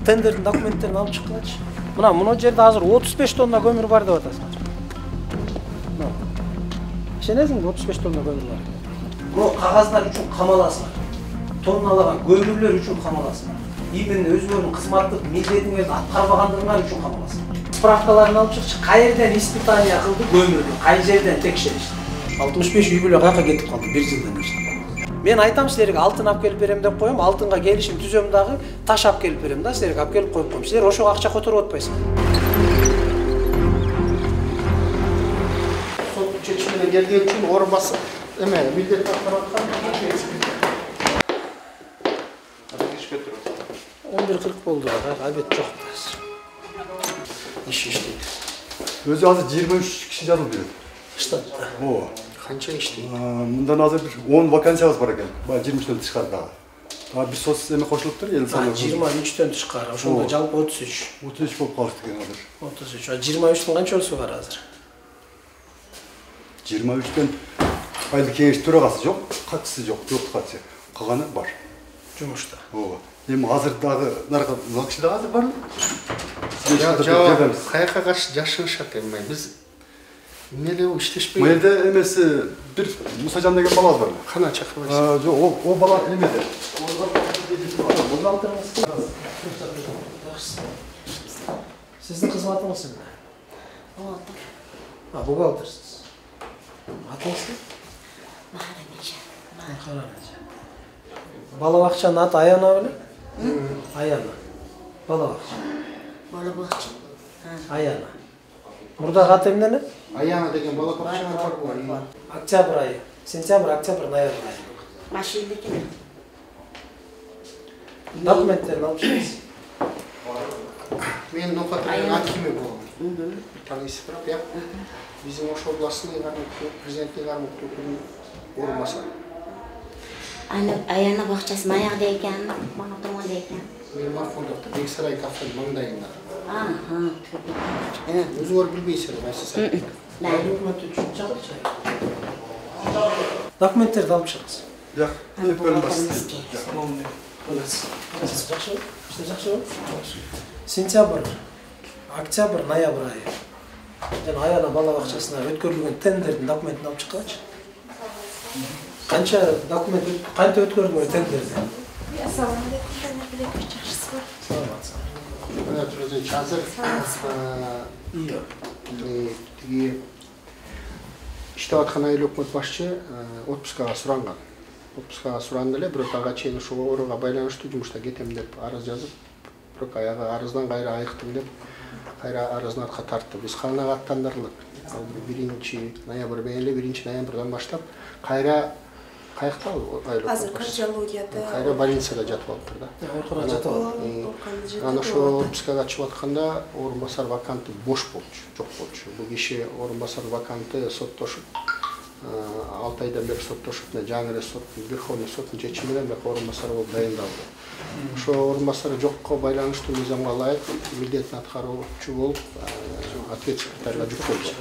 тендердин документтерин алып чыккылачы. Мына жерде азыр 35 тонна көмүр бар деп атасың. Ишенесиңби 35 тонна көмүр бар? Бул кагаздар үчүн камаласыңар. Тонналаган көмүрлөр үчүн камаласыңар. Именно өзүңөрдүн кызматтык милдетиңерди аткарбагандыгыңар үчүн камаласыңар. Справкаларын алып чыкчы, кайерден испытание кылды көмүрдү, кай жерден текшеришти. 65 үй бүлө каяка кетип калды 1 жылдан бери. Мен айтам силерге алтын алып келип берем деп коем, алтынга келишим түзөм дагы, таш алып келип берем да, силерге алып келип коюп коем. Силер ошого акча которуп атпайсыңар. Сот чечимине келген үчүн орынбасы эме милдет аткарып аткан. 11:40 болду, обед жок. Иш иштейт. Өзү азыр 23 киши жазылып жүрөт. Штатта. Ооба. Канча иштейт? Мындан азыр 10 вакансиябыз бар экен. Баягы 23төн тышкарда. Бир соц эме кошулуптур, эл саны. 23төн тышкары. Ошондо жалпы 33. 33 болуп калышты экен азыр. 33. 23түн канчасы бар азыр? 23төн айлык кеңеш төрагасы жок, катчысы жок, катчы. Калганы бар. Жумушта. Ооба. Эми азыр дагы наркы лакчы дагы азыр барбы? Каяка каршы жашынышат эми биз эмне иштешпей. Бул жерде эмеси бир Мусажан деген балабыз бар. Кана чакырбайсыз? Жок, ол бала эмеде. Сиздин кызматыңыз эмне? Бухгалтер. Бухгалтерсиз. Атыңыз ким? Махарадежа. Бала бакчанын аты Аяна беле? Аяна. Бала бакча. Бала бакча. Аяна. Мурдагы аты эмне? Аяна деген бала бакча бар. Октябрь айы. Сентябрь, октябрь, ноябрь айы. Машина экен. Документтерин алып чыгыңыз. Мен Ноқатрайдың акими болдым. Танисыз бірақ, я bizim Ош областының президенттің гармонтуының орынбасары. Аяна бақшасы маяқта екен, мана тұрғанда екен. Мен Марқондықта Бексарай кафенің маңдайында. Өзіңөр Өзіңөр білбейсіз, мәсі сайты. Документтерди алып чыгыңыз. Жак, кеп бөлүнбөс. Сентябрь, октябрь, ноябрь айы. Жана Аяна бала бакчасына өткөрүлгөн тендердин документин алып чыккылачы. Канча документ кантип өткөрдүңөр тендерди? Assalomu alaykum, qanday bilet chiqishsiz? Саламатсыз. Мына тұрғызын қазір иштеп аткан айыл өкмөт башчы отпускага суранган. Отпускага суранды эле, бирок ага чейин ушул ооруга байланыштуу жумушта кетем деп арыз жазып, бирок аягы арыздан кайра айыктым деп кайра арызын артка тартты. Биз каанага аттандырдык. 1 ноябрь 1 ноябрдан баштап кайра каякта айыл азыр кардиологияда кайра больницада жатып алыптыр да. Оркуна жатып алып. Анан ошо отпускага чыгып атканда орунбасар ваканты бош болчу, жок болчу. Бул киши орунбасар ваканты соттошуп 6 айдан бери соттошуп, жаңы эле соттун Верховный соттун чечими менен орунбасар болуп дайындалды. Ошо орунбасар жокко байланыштуу мыйзамга ылайык милдетин аткаруучу болуп ответ секретарга жүктөлдү.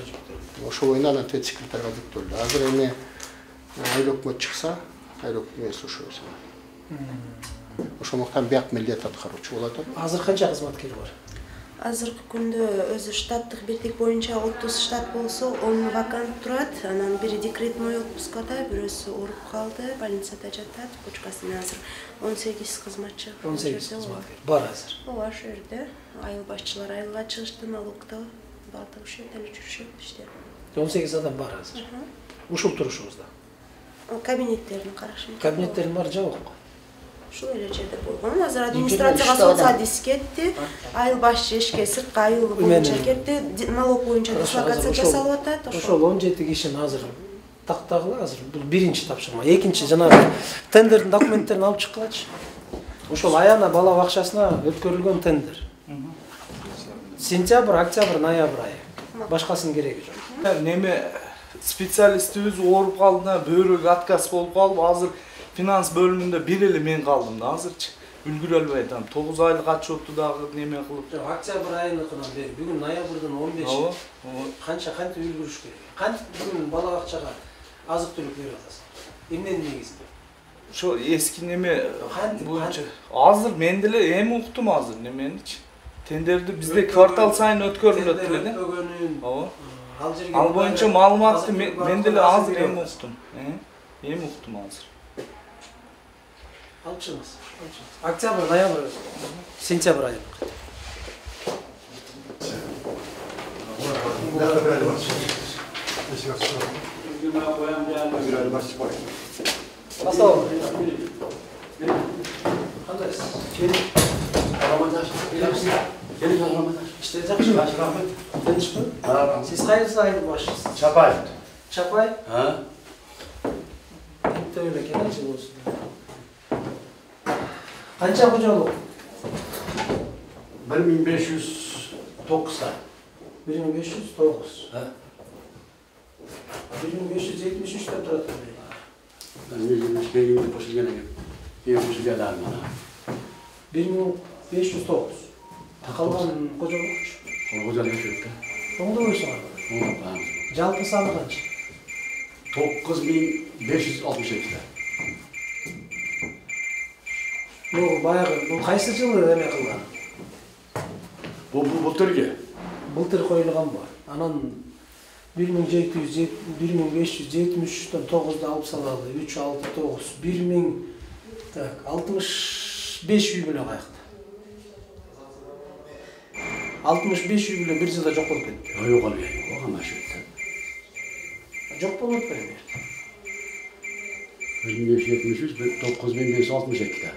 Ошо боюнда ответ секретарга жүктөлдү. Азыр эми айыл өкмөт чыкса, айыл өкмөтү ошосу. Ошондуктан бияк милдет аткаруучу болот. Азыр канча кызматкер бар? азыркы күндө өзү штаттык бирдик боюнча 30 штат болсо 10 вакант турат. Анан бири декретной отпускада, бирөөсү ооруп калды, больницада жатат. Почкасына азыр 18 кызматчы. 18 кызматкер бар азыр. Ооба, ошол жерде айыл башчылар айылга чыгышты, налогдо баардык ошол жерде жүрүшөт иштеп. 18 адам бар азыр. Ушул турушубузда. Кабинеттерин карашып. Кабинеттерин бар жок. Ушул эле жерде болгон. Азыр администрацияга соцсадис кетти. Айыл башчы ишке сыртка айыл боюнча кетти. Налог боюнча дислокация жасалып атат. Ошол 17 кишини азыр тактагыла, азыр бул биринчи тапшырма. Экинчи жанагы тендердин документтерин алып чыккылачы. Ошол Аяна бала бакчасына өткөрүлгөн тендер. Сентябрь, октябрь, ноябрь айы. Башкасынын кереги жок. Неме специалистибиз ооруп калды, бөйрөгү отказ болуп калып, азыр финанс бөлүмүндө бир эле мен калдым да азырчы. Үлгүрө албай атам. 9 айлык отчетту дагы неме кылып. Октябрь айыныкынан бери бүгүн ноябрдын 15-и. Кантип үлгүрүш керек? Кантип бүгүн бала бакчага азык түлүк берип атасың? Эмненин негизинде? Şu eski neme Hangi- boyunca hazır men деле эми уктум hazır nemeniç. Tenderdi bizde kvartal sayın ötkөрүлөт деле. Ооба. Al boyunca malumatты men деле hazır эми уктум. Эми уктум hazır. Алып чыгыңыз. Октябрь, ноябрь, сентябрь айы. Бастау. Кандайсыз? İşte жақсы. Тынышпы? Сіз қайсы айыл басшысыз? Чапаев. Чапай? Тіпті öyle екен жыл осы. Қанша қожалық? 1509'da. 1509. 1573'te тұрады. Ben 120 koşulgana gibi. 1509. Қалған қожалық? Hocalığı çöktü. Оңды өсің арқылы. Жалпы саны қанша? 9562'da. Бұл қайсы жылы әме қылған? Bu türge. Былтыр қойылған ба? Анан 1573'тен 9'da алып салады. 3, 6, 9, 65 үй біле қайықты. 65 үй біле бір жылда жоқ болып кетті. Yok abi. O kadar çöktü. Жоқ болып береді. 1573, 9562'da.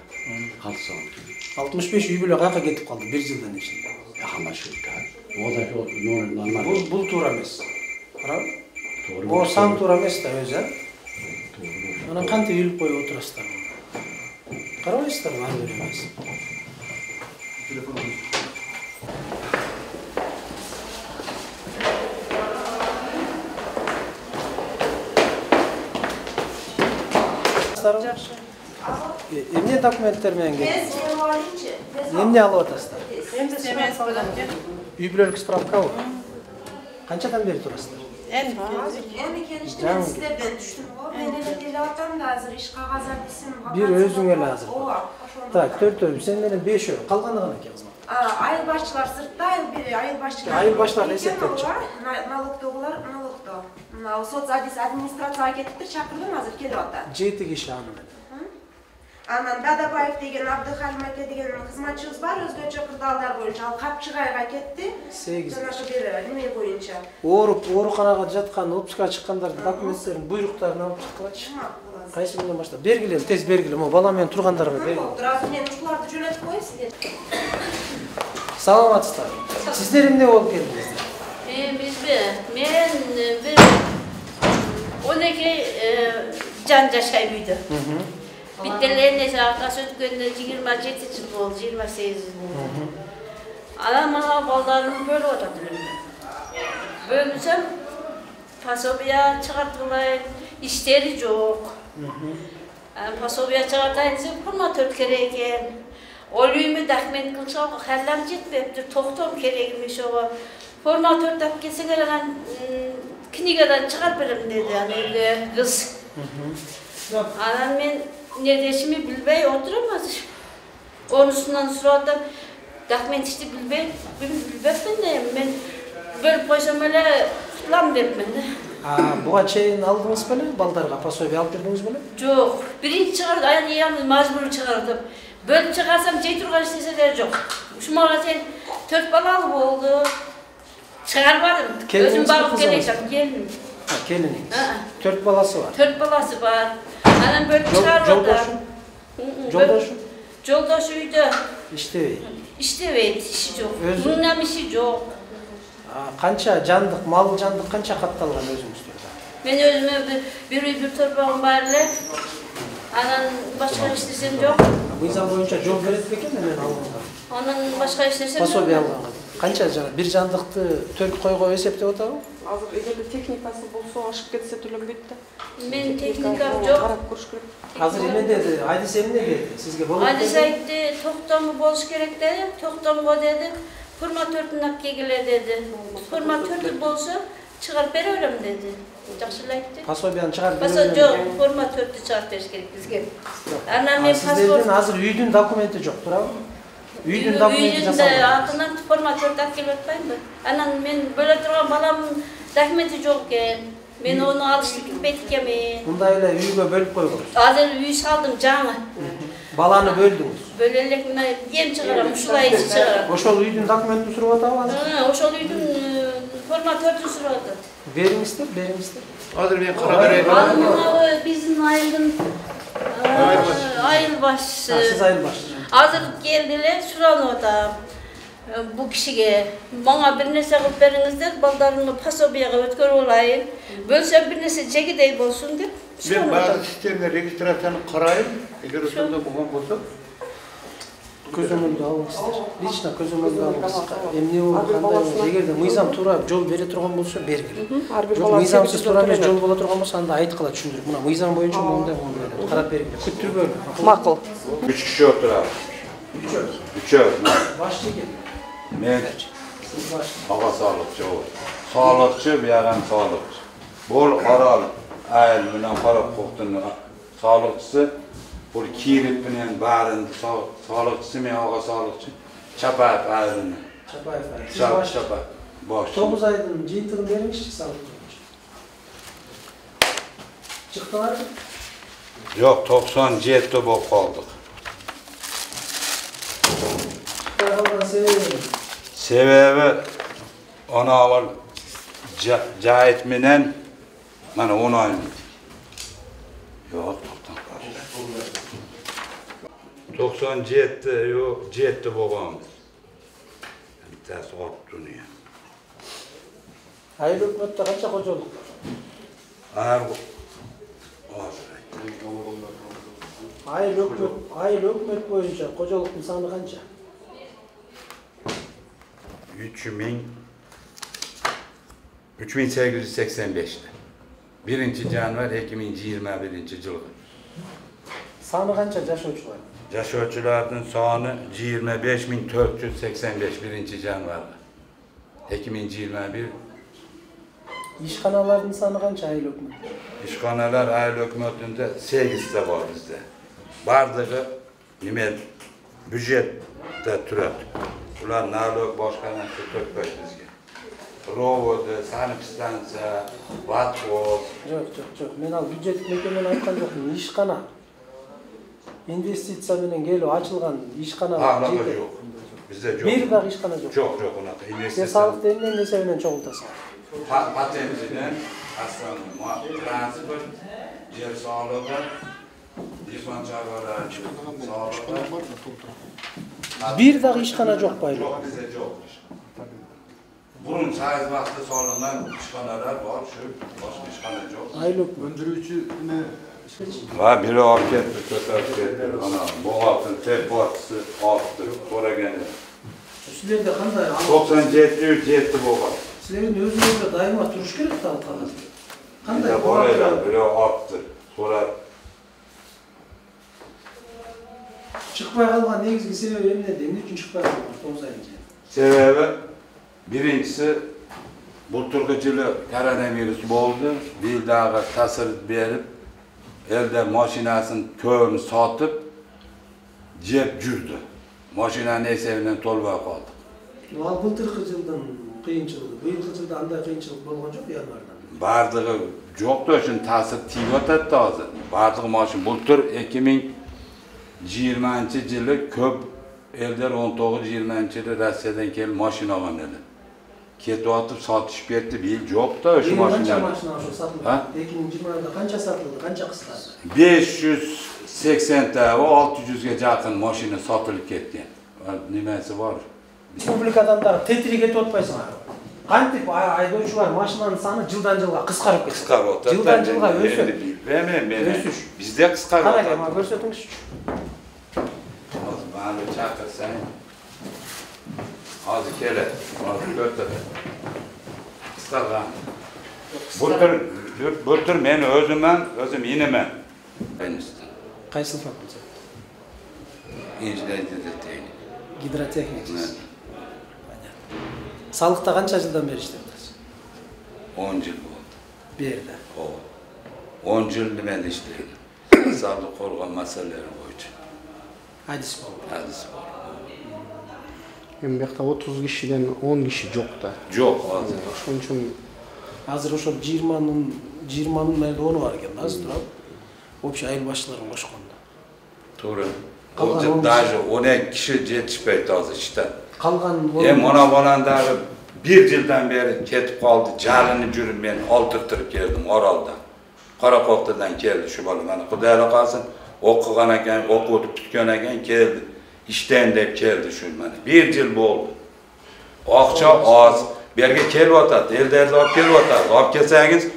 Kaldı sağlık. 65 үй біле қайқа кетіп қалды бір жылдан ішінде. Yakınlar çöktü. O da normal. Бұл тура емес. Қарап? Doğru. Бұл сан тура емес та өзі. Анан қанты үйіліп қойып отырасыздар. Қарабайсыздар ма аңдыр емес. Эмне документтер менен келдиңиз? Эмне алып атасыздар? Үй бүлөлүк справкабы? Канчадан бери турасыздар? Эми келишти мен силерден түштүм го. Мен деле келип атам да азыр иш кагазатысын. Бир өзүңө эле азыр. Так, 4 сен менен 5 өө. Калганы кана экен кызмат? Айыл башчылар сыртта, айыл башчылар. Айыл башчылар эсептеп чык. Налогдогулар налогдо. Мына соцадминистрацияга кетиптир, чакырдым, азыр келип атат. 7 киши аны менен. Анан Дадабаев деген Абдыхалим аке деген кызматчыбыз бар, өзгөчө кырдаалдар боюнча. Ал Капчыгайга кетти. 8 Жанагы бир неме боюнча. Ооруканага жаткан, отпускага чыккандардын документтерин, буйруктарын алып чыккылачы. Кайсы менен баштап? Бергиле, тез бергиле. Мо бала менен тургандарга бергиле. Азыр мен ушуларды жөнөтүп коеюн сизге. Саламатсыздар. Сиздер эмне болуп келдиңиздер? Bizde, men bir 12 can yaşay büyüdü. Bitterlerin neyse arkası ötkönde 27 yıl oldu, 28 yıl oldu. Anam bana ballarımı böyle otadı. Bölünsem, pasobiya çıkarttılar, işleri yok. Pasobiya çıkartayınca formatör kereken. Oluyumu dokument kılsa hallam jetmepti, toktom kerekmiş o. Formatör tap kelsen gelen knigadan çıkar berim dedi yani kız. Anam men neredeşimi bilbey oturamaz. Onusundan suradım. Dokument işte bilbey de men böyle koysam öyle tutulam derim ben de. Буга чейин алдыңыз беле? Балдарга пособие алып бердиңиз беле? Жоқ, биринчи чыгарды, аяны мажбур чыгардым. Бөлүп чыгарсам жей турган нерселер жок. Ушумага сен 4 балалы болду. Чыгарбадым. Өзүм багып келесем, келдим. Келиниңиz. 4 баласы бар. 4 баласы бар. Анан бөлүп чыгарбадым. Жолдошу? Жолдошу үйдө. İşte иштебейт, иши жок. Өзү? Мындан иши жок. Канча жандык, мал жандык канча катталган өзүңүздөрдө? Мен өзүмө бир үй бир торбагым бар эле. Анан башка иштесем жок. Мыйзам боюнча жол берет бекен мен алганга? Анан башка иштесем жок. Пособие алганга. Канча жана бир жандыкты 4 койго эсептеп атабы? Азыр эгерде техникасы болсо ашып кетсе төлөнбөйт да. Мен техникам жок. Карап көрүш керек. Азыр эме деди? Айдис эмне деди? Сизге болот? Айдис айтты, токтому болуш керек деди. Токтомго деди. Formatörдүн алып келгиле деди. Formatörдү болсо Çıkarıp veriyorum dedi. Жақшылайтты. Пособияны чыгарып Пособия жоқ, форма 4-ті чыгарып беріш керек бізге. Анан мен сіздерден азыр үйдүн документи жок, туурабы? Үйдүн документи үйдүн жасалган. атынан форма 4 алып келип атпаймынбы? Анан мен бөлө турган баламдын документи жок экен. Мен onu алышты келбейт экенмин. Мындай эле үйгө бөлүп койгуңуз. Азыр үй салдым жаңы. Баланы бөлдүңүз. Бөлө элек мына ем чыгарам, ушулай чыгарам. Ошол үйдүн документин сурап атабы азыр? Ошол үйдүн форма 4-ін сурап атат. Бериңиздер, бериңиздер. Азыр мен карап берейин. Ал мына биздин айылдын айылбаш. Сиз айылбаш. Азыр келди эле суранып атам. Bu kişiye bana bir nese kılıp veriңiздер, балдарымды пособияга өткөрүп алайын. Бөлсөм bir nese жегидей болсун деп. Мен баардык система регистрацияны карайын. Эгер ошондой болгон болсо, көзөмөлдү алыңыздар. Лично көзөмөлдү алыңыз. Эмне болуп кандай, эгерде мыйзам туура жол бере турган болсо бергиле. Ар бир Жок, бала мыйзамсыз туура эмес жол боло турган болсо анда айткыла түшүндүрүп. Мына мыйзам боюнча мондай деп карап бергиле. Күттүрбөлү. Макул. 3 kişi oturalım. Üçöz. Башчы экен. Men ağa sağlıkçı ol. Sağlıkçı bir adam sağlıkçı. Bol aral ayıl bilen qarab qoqtun sağlıkçısı. Bol kirip bilen barın sağlıkçısı men ağa sağlıkçı. Çapayıp ayılını. Çapayıp. Çapayıp. Boş. 9 айдын жыйынтыгын бериңизчи сağlık. Çıktılar mı? Yok 97 bolup kaldık. Sebebi ona avval Cahit menen mana 10 ay. Yok 97 yok 7 bolgan. Bittasi otduniya. Ayıl hükümette kaça kocalık? Ayıl hükümet boyunca kocalıktın sanı kança? 3885'te. 1. Janvar 2021 yılı. Sanı kança yaşamışlar? Yaşamışların sonu 25485 1. Janvarda. 2021. İşxanaların sanı kança ayıl hükümet? İşxanalar ayıl hükümetinde 8 de var bizde. Bardığı nimet büdjetde türet. Ular nalog boshqadan tökpay bizga. Rovod, sanitstansiya, vatvod. Yok. Men al büdjetlik mekemeni aytkan jokмун. İşxana. Investitsiya menen kelip açılgan işxanalar yok. Bizde yok. Bir dagы işxana jok. Yok, unaqa investitsiya. Sağlık denilen nese menen çoğultasan. Patentiden aslan transport, yer sağlığı, divan çarvaları, sağlığı. Bir dagы işxana jok baylı. Yok, bizde yok. Bunun sayız vakti sonulan işxanalar var, şu başka işxana yok. Aylık Öndürücü ne? Va biri olib ketdi, ko'tarib ketdi. Ana bo'g'otni tepatısı olibdi, so'raganda. Sizlerde qanday? 97 bo'lgan. Sizlerin özünüzde daima turuş gerek dal qanday? Qanday boraylar, biri olibdi, so'rab. Çıkmay qalgan negizgi sebebi emne? Emne üçün çıkmay qalgan 9 ayınca? Sebebi birincisi bulturgi yili koronavirus bo'ldi, bildaga ta'sir berib, elde mashinasini ko'pini sotib, jeb jurdi. Mashinani esebinden to'lmay qoldi. Al bulturgi yildan qiyinchiligi, bu yilgi yilda anday qiyinchilik bo'lgan jo'q yanvardan. Bardig'i jo'qda uchun ta'sir tiyib o'tadi hozir. Bardig'i mashin bultur 2020-yili ko'p elder 19-20-yili Rossiyadan kelib mashina olgan edi. Ketib sotishib ketdi, bil jo'qda o'sha mashinalar. Qancha mashina shu sotildi? 2020-da qancha sotildi, qancha qisqardi? 580 ta va 600 ga yaqin mashina sotilib ketgan. Nimasi bor? Respublikadan da tetrik etib o'tmaysan. Qantip aydo'chilar mashinanın sani yildan yilga qisqarib ketdi. Qisqarib o'tadi. Yildan yilga o'sib. Men bizda qisqarib o'tadi. Qanaqa ko'rsatingiz. Bana chaqirsang hozir keladi. Hozir o'tadi. Qisqargan. Bultur men o'zim iniman. Qaysi fakultet? Injiniring. Gidrotexnik. Sağlıkta qancha yildan beri ishlayapsiz? 10 yıl oldu. Bir yerdə. O. 10 yıl ben işledim. Sağlık korgan meseleleri boyunca. Hadis oldu. Hadis var. Endi bu yoqda 30 kişiden 10 kişi yok da. Yok hazır. Ошон үчүн Hazır ошол 20'nın nerede onu var eкен hazır durab. Общий айыл башчыларын кошкондо. Doğru. Kalkan on Даже 12 kişi yetişpeydi hazır işte. Kalgan Ona balandagı bir yıldan beri ketip kaldı. Calını cürüm ben aldırtırıp geldim Oral'da. Karakoktadan geldi şu balı bana. Kudayla kalsın. Okugan eken, okudu tükön eken geldi. İşten de geldi şu bana. Bir yıl bu oldu. O akça az. Berge kelip atat. Elde alıp kelip atat. Alıp kelseniz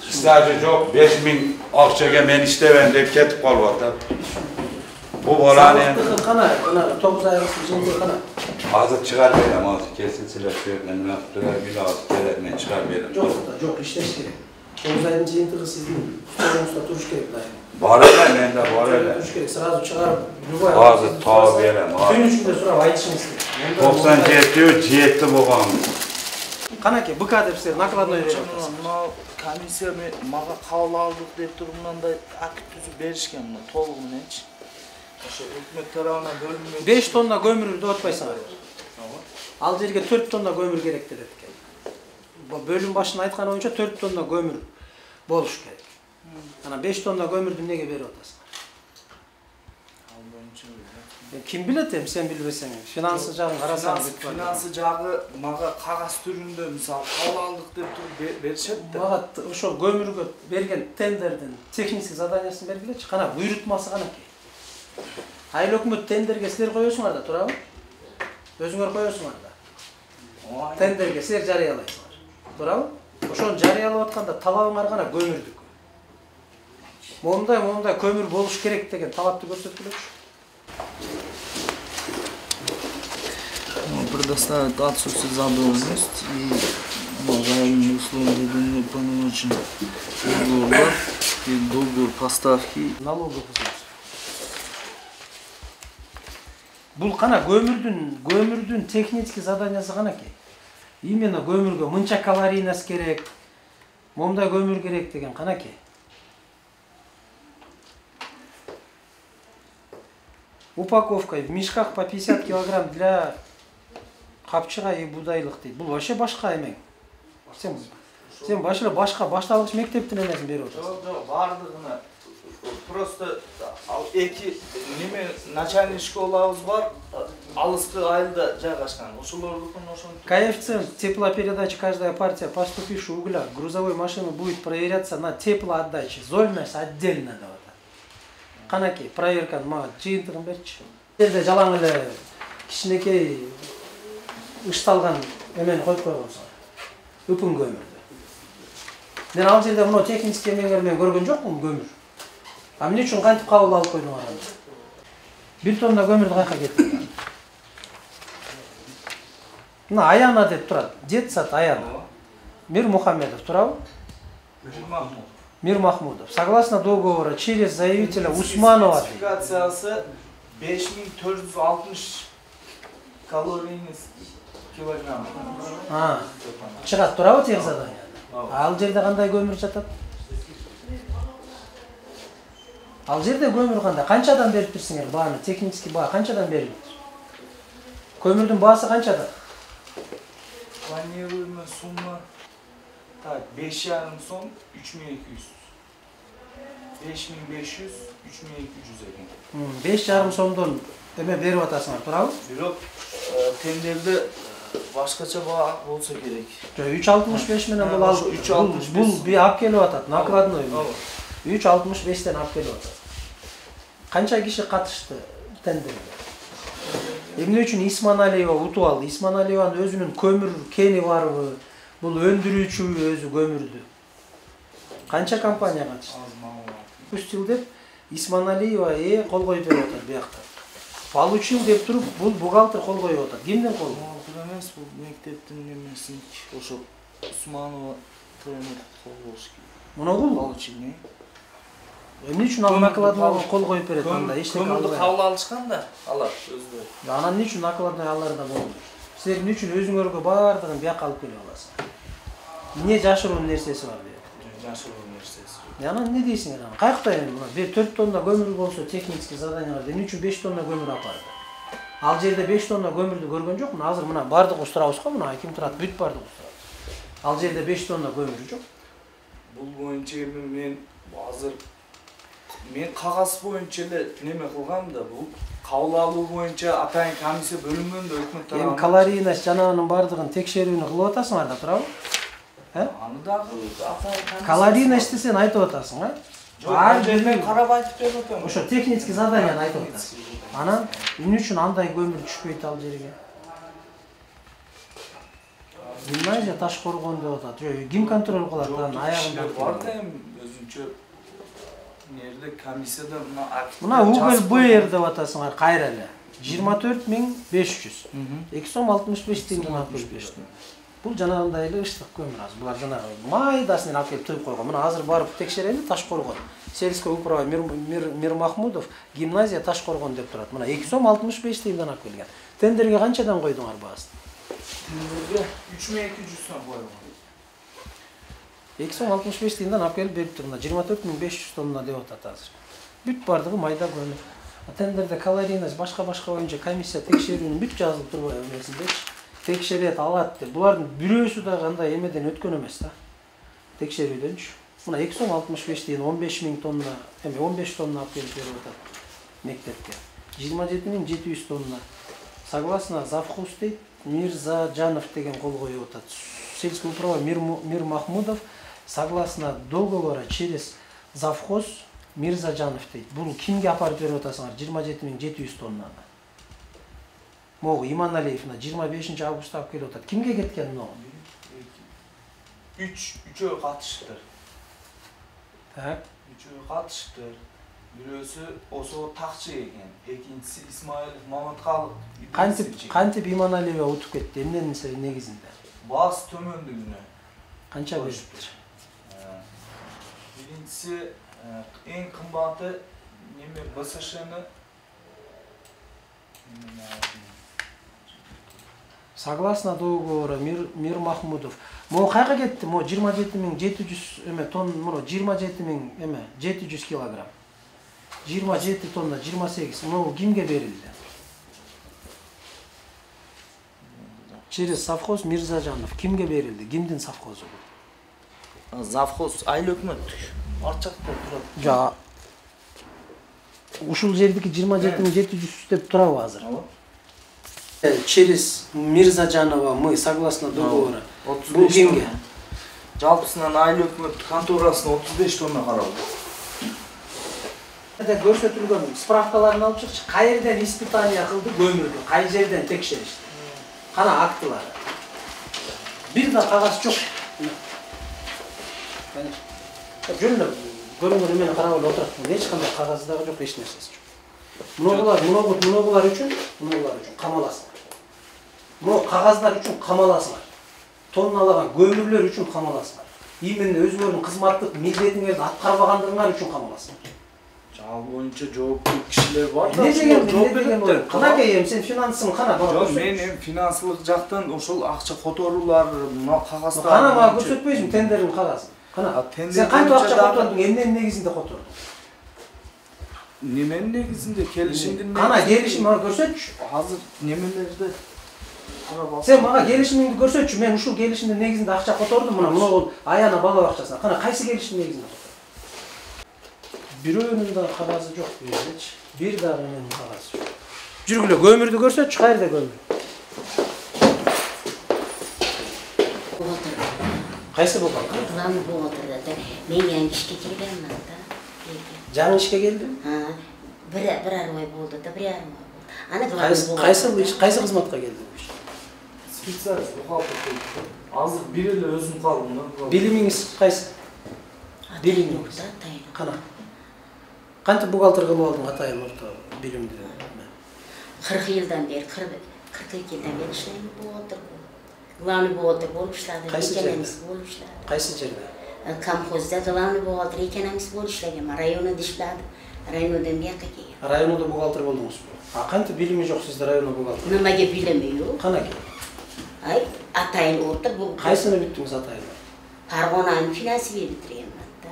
sadece çok 5000 akçaga ben işteven deyip ketip kalıp atat. Bu balan yani. Kana, 9 ay arası şimdi kana. Hazır çıkar verem, hazır kesin silah söyledim. Bir hazır kelepmen çıkar verem. Yok işleş gerek. 9 ayın jeyintiği sizin tutumunuzda turuş gerek daim. Var öyle, ben de var öyle. Turuş gerek, sırası çıkarıp Hazır tağı verem, Gün hazır. içinde sonra ayçınız gerek. 97 diyor, cihetti bu kanı. Kana ki, bu kadar sizler nakladına öyle yapasın. Мына комиссия мага кабыл алдык деп тургундан да акт түзүп беришкен мына толугу мененчи. Ошо өкмөт тарабынан бөлүнмөк. 5 tonna gömürürdü otpaysalar. Al жерге 4 tonna gömür gerek dedi eкен. Bu bölüm başına aytkan oyunca 4 tonna gömür boluş gerek. Ana 5 tonna gömürdü nege berip atasın? Kim bilet hem sen bilbesen. Finansı jagын карасаң Finansı жагы мага кагаз түрүндө мисалы кабыл алдык деп туруп беришет да. Мага ошол gömürгө берген тендердин технический заданиясын бергилечи. Кана буйрутмасы канаки. Айыл өкмөт тендерге силер коесуңар да, туурабы? Өзүңөр коесуңар да. Тендерге силер жарыялайсыңар. Туурабы? Ошону жарыялап атканда талабыңар гана көмүрдүк. Момундай көмүр болуш керек деген талапты көрсөткүлөчү. Предоставить отсутствие задолженности и уважаемые условия ведения полномочий договора и договор поставки. Налоговый взнос. Бул кана көмүрдүн технический заданиясы канаки. Именно көмүргө мынча калорийность керек, момундай көмүр керек деген канаки. Упаковка в мешках по 50 килограмм для капчыга и будайлык дейт. Бул вообще башка эмең. Сен башка башталгыч мектептин эмесин берип атасың. Жок, бардыгына просто ал эки неме начальный школабыз бар, алыскы айылда жайгашкан. Ошолордукун ошону Коэффициент теплопередачи каждая партия поступившего угля грузовой машины будет проверяться на теплоотдаче. Зольность отдельно деп атат. Канаки проверканы мага жыйынтыгын берчи. Жерде жалаң эле кичинекей ышталган эмени коюп койгонсуңар. Үпүн көмүрдү. Мен ал жерде мына технический эмеңер менен көргөн жокмун көмүр. А эмне үчүн кантип кабыл алып койдуңар аны? 1 тонна көмүрдү кайка кетирдиңер? Мына Аяна деп турат. Детсад Аяна. Мир Мухамедов турабы? Мир Махмудов. Согласно договора через заявителя Усманова. классификациясы 5460 калорийный килограмм. Чыгат турабы тех задания. Ал жерде кандай көмүр жатат? Ал жерде көмүр кандай? Канчадан берип турсуңар бааны? Технический баа канчадан берилет? Көмүрдүн баасы канчада? Планируемая сумма так 5,5 сом 3200. 5500 3200 экен. 5,5 сомдон эме берип атасыңар, туурабы? Бирок тендерде башкача баа болсо керек. Жок, 365 менен бул ал 365. Бул би алып келип атат, накладной. 365тен алып келип атат. Канча киши катышты тендерге? Эмне үчүн Исманалиева утуп алды? Исманалиеванын өзүнүн көмүр кени барбы? Бул өндүрүүчүбү өзү көмүрдү? Канча компания катышты? Пустил деп Исманалиева кол коюп берип атат биякта. Получил деп туруп бул бухгалтер кол коюп атат. Кимдин колу? Бухгалтер эмес, бул мектептин немесин ошо Усманова тренер кол болуш керек. Мунагул Получил не? Эмне үчүн ал накладнойго кол коюп берет анда? Эчтеке Көмүрдү албай. кабыл алышкан да, алар өздөрү. Анан эмне үчүн накладной аларда болду? Силер эмне үчүн өзүңөргө баардыгын бияка алып келип аласыңар? эмне жашыруун нерсеси бар дейт. Жашыруун нерсеси. Анан эмне дейсиңер ана? Каякта эми мына 4 тонна көмүр болсо технический заданияларда эмне үчүн 5 тонна көмүр апарды? Ал жерде 5 тонна көмүрдү көргөн жок. Мына азыр мына бардыгыбыз турабыз го, мына ким турат? Бүт бардыгыбыз турат. Ал жерде 5 тонна көмүр жок. Бул боюнча мен азыр кагаз боюнча эле неме кылгам да, бул кабыл алуу боюнча атайын комиссия бөлүнгөн да өкмөт тарабынан. Эми калорийность жанагынын бардыгын текшерүүнү кылып атасыңар да, туурабы? Аны дагы атайын комиссия. Калорийностьты сен айтып атасың, а? Ар жерден карап айтып берип атам. Ошо технический заданияны айтып атасың. Анан эмне үчүн андай көмүр түшпөйт ал жерге? Гимназия таш коргон деп атат. Ким контроль кылат анын аягында? Бар да эми өзүнчө нерде комиссияда мына угол БР деп атасыңар кайра эле. 24500. 2 сом 65 тиңден алып беришти. Бул жанагындай эле ыштык көмүр азыр. Булар жанагы майдасын алып келип тыйып койгон. Мына азыр барып текшерели таш коргон. Сельский управа Мир Махмудов гимназия таш коргон деп турат. Мына 2 сом 65 тиңден алып келген. Тендерге канчадан койдуңар баасын? Тендерге 3200 сом койгон. 2 сом 65 тиңден алып келип берип тур. Мына 24500 тонна деп атат азыр. Бүт бардыгы майда көмүр. Тендерде калорийность башка боюнча комиссия текшерүүнүн бүт жазылып турбайбы эмесиндечи? Текшерет алат деп. Булардын бирөөсү да кандай эмеден өткөн эмес да. Текшерүүдөнчү. Мына 2 сом 65 тиң 15000 тонна, эми 15 тонна алып келип берип атат мектепке. 27700 тонна. Согласно завхоз дейт, Мирзажанов деген кол коюп атат. Сельский управа Мир Махмудов согласно договора через завхоз Мирзажанов дейт. Бул кимге апарып берип атасыңар? 27700 тоннаны. Могу Иманалиевна 25 августта алып келип атат. Кимге кеткен мына? Үчөө катышты. Так. Үчөө катышты. Бирөөсү Осо Такчы экен, экинчиси Исмаилов Маматкалык. Кантип Иманалиева утуп кетти? Эмненин негизинде? Баас төмөндүгүнө. Канча беришти? Биринчиси эң кымбаты неме БСШны согласно договору Мир Махмудов. Могу кайга кетти? Могу 27700 эме тонн, муну 27000 эме 700 килограмм. 27 тонна, 28. Могу кимге берилди? Через совхоз Мирзажанов. Кимге берилди? Кимдин совхозу бул? Завхоз айыл өкмөттүк. Арчакта турат. Жа. Ушул жердики 27700 деп турабы азыр? Через Мирзажанова мы согласно договора. Бул кимге? Жалпысынан айыл өкмөт конторасына 35 тонна каралды. Көрсөтүлгөн справкаларын алып чыкчы. Кай жерден испытание кылды көмүрдү? Кай жерден текшеришти? Кана актылары. Бир да кагаз жок. Жөнүндө көрүнгөн эмени карап эле отурат. Эч кандай кагазы дагы жок, эч нерсеси жок. Муногулар үчүн камаласыңар. Муну кагаздар үчүн камаласыңар. Тонналаган көмүрлөр үчүн камаласыңар. Именно өзүңөрдүн кызматтык милдетиңерди аткарбагандыгыңар үчүн камаласыңар. Ал боюнча жооптуу кишилер бар да. Не деген канакей, сен финансың кана бар. Жок, мен эми финансылык жактан ошол акча которуулар, мына кагаздар. Кана мага көрсөтпөйсүң тендердин кагазын. Кана. Сен кантип акча котордуң? Эмненин негизинде котордуң? Неменин негизинде? Келишимдин негизинде. Кана келишим мага көрсөтчү. Азыр немелерди карап алсам. Сен мага келишимиңди көрсөтчү. Мен ушул келишимдин негизинде акча котордум. Мына бул аяна бала бакчасына. Кана кайсы келишимдин негизинде котордуң? Бирөөнүн да кагазы жок бүйдечи. Бир дагы менин кагазы жок. Жүргүлө көмүрдү көрсөтчү, кайерде көмүр? Кайсы болгон? Главный бухгалтерда да мен жаңы ишке келгенмин да. Жаңы ишке келдим? Bir ay болду да, 1 ай болду. Аны главный бухгалтер. Кайсы кызматка келдиң? Специалист бухгалтер. Азыр бир эле өзүм калдым да. Билимиңиз кайсы? Билимиңиз. Кана. Кантип бухгалтер кылып алдың атайын орто билимди? 40 жылдан бери, 42 жылдан бери иштейм бухгалтер. Главный бухгалтер болуп иштедим. Экономист болуп иштедим. Кайсы жерде? Колхозда главный бухгалтер, экономист болуп иштегем. Районда иштедим. Райондан бияка келгем. Районда бухгалтер болдуңузбу? Кантип билими жок сизде районда бухгалтер? Немеге билими жок? Канаки? Атайын отур бул. Кайсыны бүттүңүз атайын? Farg'onani finansiya bitirganman da.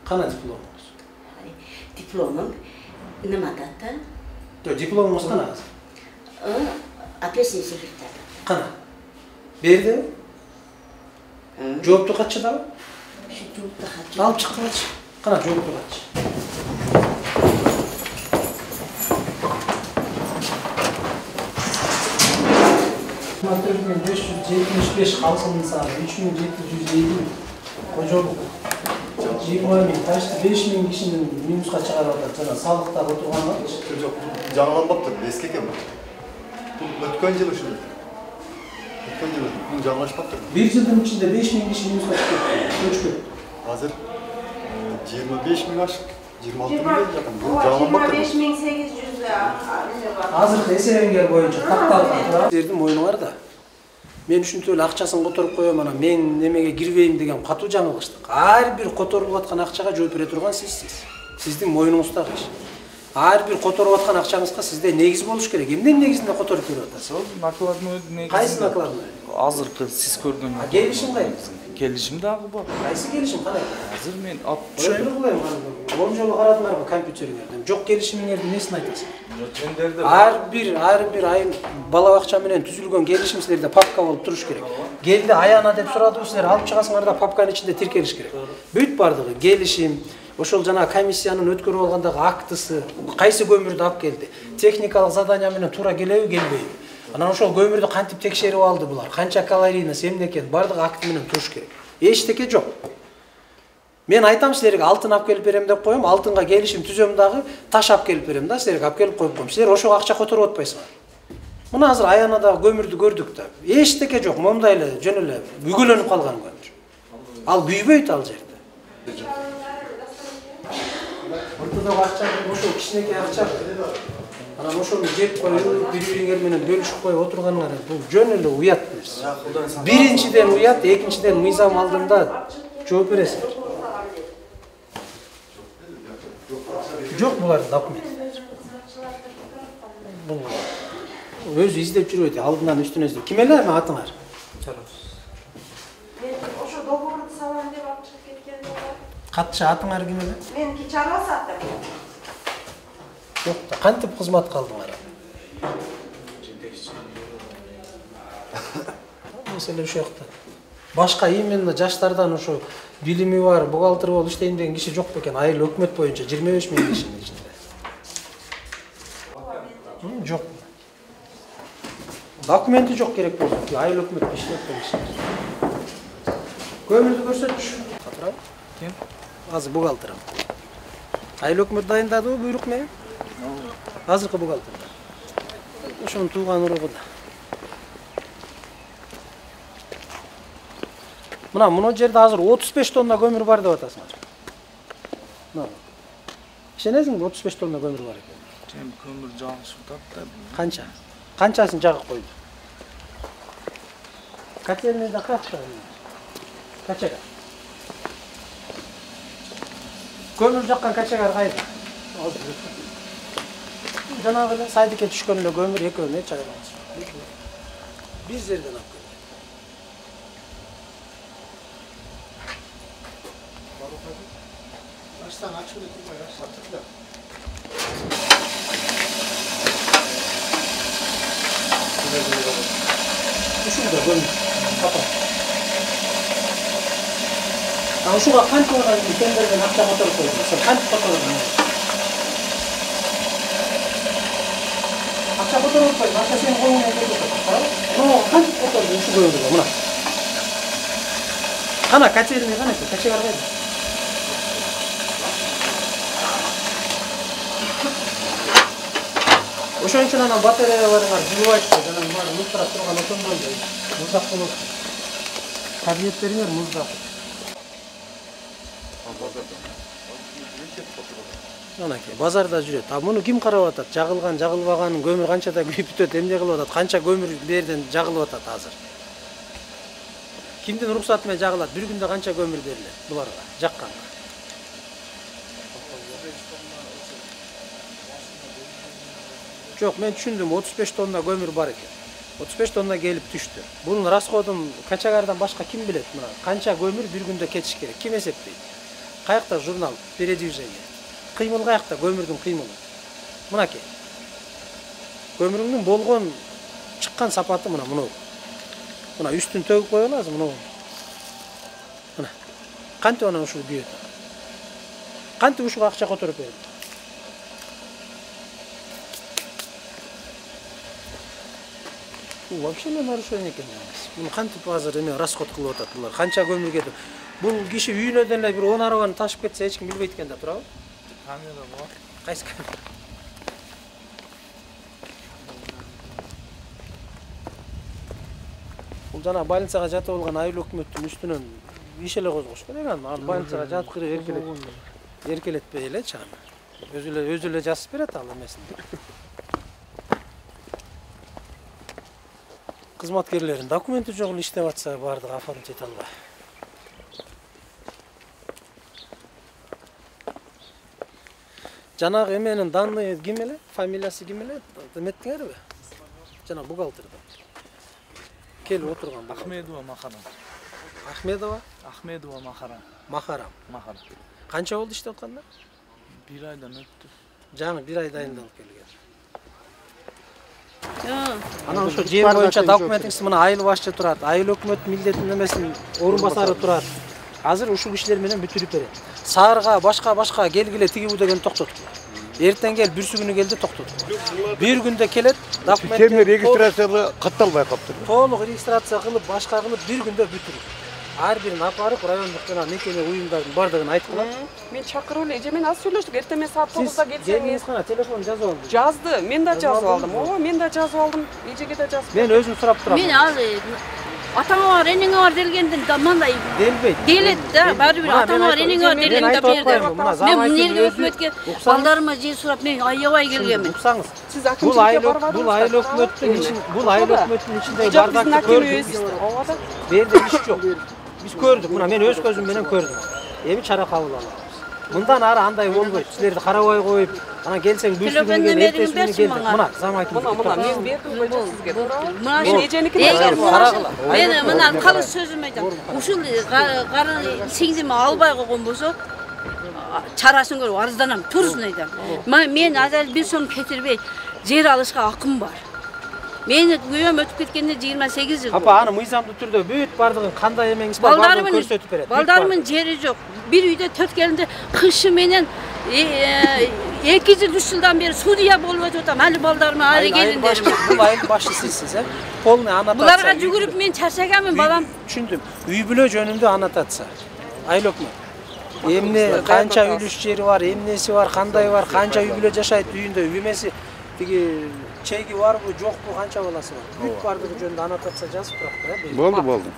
Qana diplomingiz? Diplomim nimada da? Yo'q, diplomingiz qana hozir? Общественный секретарь. Qana? Berdi? Javobni qachchidami? Shu javobni qachchi. Olib chiqib. Qana javobni qachchi. Matrikning 575 qalsin misali 3750 qo'joluk 20.000 tashqi 5.000 kishini minusga chiqaryapti. Jana soliqda o'tirganlar. Жоқ, жаңаланбаптыр, ескі екен. Бұл өткен жылы үшін. Өткен жылы, бұл жаңалашпаптыр. Bir yılın içinde 5.000 kişi minusga chiqib ketdi. Hazır 25.000 aşık, 26.000 yakın. Bu жаңаланбаптır. 25.800 Hazır eseringer boyunca taktалган жердин моюну бар да. Мен үчүнтө эле акчасын которуп коем, анан мен немеге кирбейм деген катуу жаңылыштык. Ар бир которулуп аткан акчага жооп бере турган сизсиз. Сиздин моюнуңуздагы иш. Ар бир которуп аткан акчаңызга сизде негиз болуш керек. Эмненин негизинде которуп берип атасыз? Сол накладной негизинде. Кайсы накладной? Азыркы сиз көргөн. Келишим кайсы? Келишим дагы бар. Кайсы келишим кандай? Азыр мен ап Ошону кылайм. 10 жолу карадыңарбы компьютериңерден? Жок келишимиңердин несин айтасың? Тендерде Ар бир айын бала бакча менен түзүлгөн келишим силерде папка болуп туруш керек. Келди аяна деп сурадыбы, силер алып чыгасыңар да папканын ичинде тиркелиш керек. Бүт бардыгы келишим, ошол жана комиссиянын өткөрүп алгандагы актысы, кайсы көмүрдү алып келди, техникалык задания менен туура келеби, келбейби. Анан ошол көмүрдү кантип текшерип алды булар, канча калорийность, эмне экен, бардыгы акты менен туруш керек. Эчтеке жок. Мен айтам силерге алтын алып келип берем деп коем, алтынга келишим түзөм дагы, таш алып келип берем да, силерге алып келип коюп коем. Силер ошого акча которуп атпайсыңар. Мына азыр аянадагы көмүрдү көрдүк да. Эчтеке жок, момундай эле жөн эле бүгүлөнүп калган көмүр. Ал күйбөйт ал жерде. Ортодогу акча ошол кичинекей акча. Анан ошону жеп коюп, бири-бириңер менен бөлүшүп коюп отурганыңар бул жөн эле уят нерсе. Биринчиден уят, экинчиден мыйзам алдында жооп бересиңер. Жок булардын документтери. Бул өзү издеп жүрөт, алдынан үстүнө издеп. Ким эле атыңар? Мен ошо договорду салам деп алып чыгып кеткен болот. Катчы атыңар ким эле? Мен чарба саттым. Жок да, кантип кызмат кылдыңар? Маселе ошол жакта. Башка именно жаштардан ошо билими бар, бухгалтер болуп иштейм деген киши жок бекен. Айыл өкмөт боюнча 25 000 кишинин ичинде. Жок. Документи жок керек болду. Айыл өкмөт иштеп калыш. Көмүрдү көрсөтчү. Ким? Азыр бухгалтер. Айыл өкмөт дайындадыбы буйрук менен? Азыркы бухгалтер. Ошонун тууган уругу да. Мына жерде азыр 35 тонна көмүр бар деп атасыңар. Мына. Ишенесиңби 35 тонна көмүр бар экен? Сен көмүр жагышып атат да. Канча? Канчасын жагып койду? Котельныйда канча? Качага. Көмүр жаккан качагар кайда? Жанагы эле сайдыкке түшкөн эле көмүр экөөнү чайгабыз. Бир жерден алып келди. Baştan açıldı turbayla sattık da. Ушунда көмүр. Капа. Ушуга канча одан тендерден акча которуп койдуң? Сен канча котордуң? Акча которуп койдуң, акча сенин колуңан кетип атат. Канча котордуң ушу көмүргө? Мына. Кана качелине кана, качегар кайда? Ошон үчүн анан батареяларыңар жылыбайт, жанагы баары муздап турган ошондой муздак болот. Кабинеттериңер муздак. Анакей базарда жүрөт. А муну ким карап атат? Жагылган, жагылбаганын көмүр канчада күйүп бүтөт, эмне кылып атат? Канча көмүр берден жагылып атат азыр? Кимдин уруксаты менен жагылат? Бир күндө канча көмүр берилет буларга? Жакканга. Жок, мен түшүндүм, 35 тонна көмүр бар экен. 35 tonna gelip düştü. Bunun расходун Качагардан башка ким билет мына? Канча көмүр bir күндө кетиш керек? Ким эсептейт? Каякта журнал, передвижение. Кыймыл каякта көмүрдүн кыймылы. Мынакей. Көмүрүңдүн болгон чыккан сапаты мына мынау. Мына үстүн төгүп кое аласыз мынау. Мына. Кантип анан ушул күйөт? Кантип ушуга акча которуп берет? Вообще не нарушение экен. Муну кантип азыр эме расход кылып атат булар? Канча көмүр кетип? Бул киши үйүнөн эле бир 10 арабаны ташып кетсе эч ким билбейт экен да, туурабы? Камера бар. Кайсы камера? Бул жана больницага жатып алган айыл өкмөттүн үстүнөн иш эле козгош керек аны. Ал больницага жаткырып эркелетпей элечи аны. Өзү эле жазып берет ал эмесин. Кызматкерлерин документи жок эле иштеп атса баардыгы оформить эте албай. Жанагы эменин данные ким эле? Фамилиясы ким эле? Деметтиңерби? Жана бухгалтерден. Келип отурган Ахмедова Махарам. Ахмедова? Ахмедова Махарам. Махарам. Махарам. Канча болду иштеп атканда? 1 айдан өттү. Жаңы 1 ай дайында алып келген. Анан ошо жер боюнча документиңиз мына айыл башчы турат, айыл өкмөт милдетинин эмесин орун басары турат. Азыр ушул кишилер менен бүтүрүп берет. Саарга башка келгиле тигиби деген токтотуп. Эртең кел, бүрсү күнү келди токтотуп. Bir күндө келет, документ регистрацияга катталбай калыптыр. Толук регистрация кылып, башка кылып 1 күндө бүтүрүп. Ар бирин апарып райондук жана мекеме уюмдардын бардыгын айтып. Мен чакырып эле, эже менен аз сүйлөштүк. Эртең мен саат 9-да келсеңиз. Сиз телефон жазып алдым. Жазды, мен да жазып алдым. Ооба, мен да жазып алдым. Эжеге да жазып. Мен өзүм сурап турам. Мен ал атаңа бар, энеңе бар делгенден мындай делбейт. Делет да, баары бир атаңа бар, энеңе бар делгенден мен мынелге өкмөткө балдарыма жер сурап мен аябай келгенмин. Уксаңыз. Сиз акимчиликке барбадыңыз. Бул айыл өкмөттүн ичинде бардакты көрдүк. Ооба да. Берде иш жок. Биз көрдүк, мына мен өз көзүм менен көрдүм. Эми чара кабыл алабыз. Мындан ары андай болбойт. Силерди карабай коюп, анан келсең бүстүгүнө эртеси күнү келди. Мына зам айтып. Мына мен бердим го сизге. Мына эженикин мен мына калыс сөзүм айтам. Ушул карын сиңдими албай койгон болсо, чарасын көрүп арызданам, турсун айтам. Мен азыр бир сом кетирбей жер алышка акым бар. Мени күйөөм өтүп кеткенде 28 жыл. Апа, аны мыйзамдуу түрдө бүт бардыгын кандай эмеңиз бар бардыгын көрсөтүп берет. Балдарымын жери жок. Bir үйдө 4 келинде кышы менен 2 жыл 3 жылдан бери судья болуп өтүп атам. Али балдарыма али келиндерим. Бул айыл башчысысыз, э? Полный аннотация. Буларга жүгүрүп мен чарчаганмын, балам. Түшүндүм. Үй бүлө жөнүндө аннотация. Айыл өкмөт. Эмне канча үлүш жери бар, эмнеси бар, кандай бар, канча үй бүлө жашайт үйүндө, үймеси тиги чеги барбы, жокпу, канча баласы бар. Бүт бардыгы жөнүндө аннотация жазып турат, э? Болду.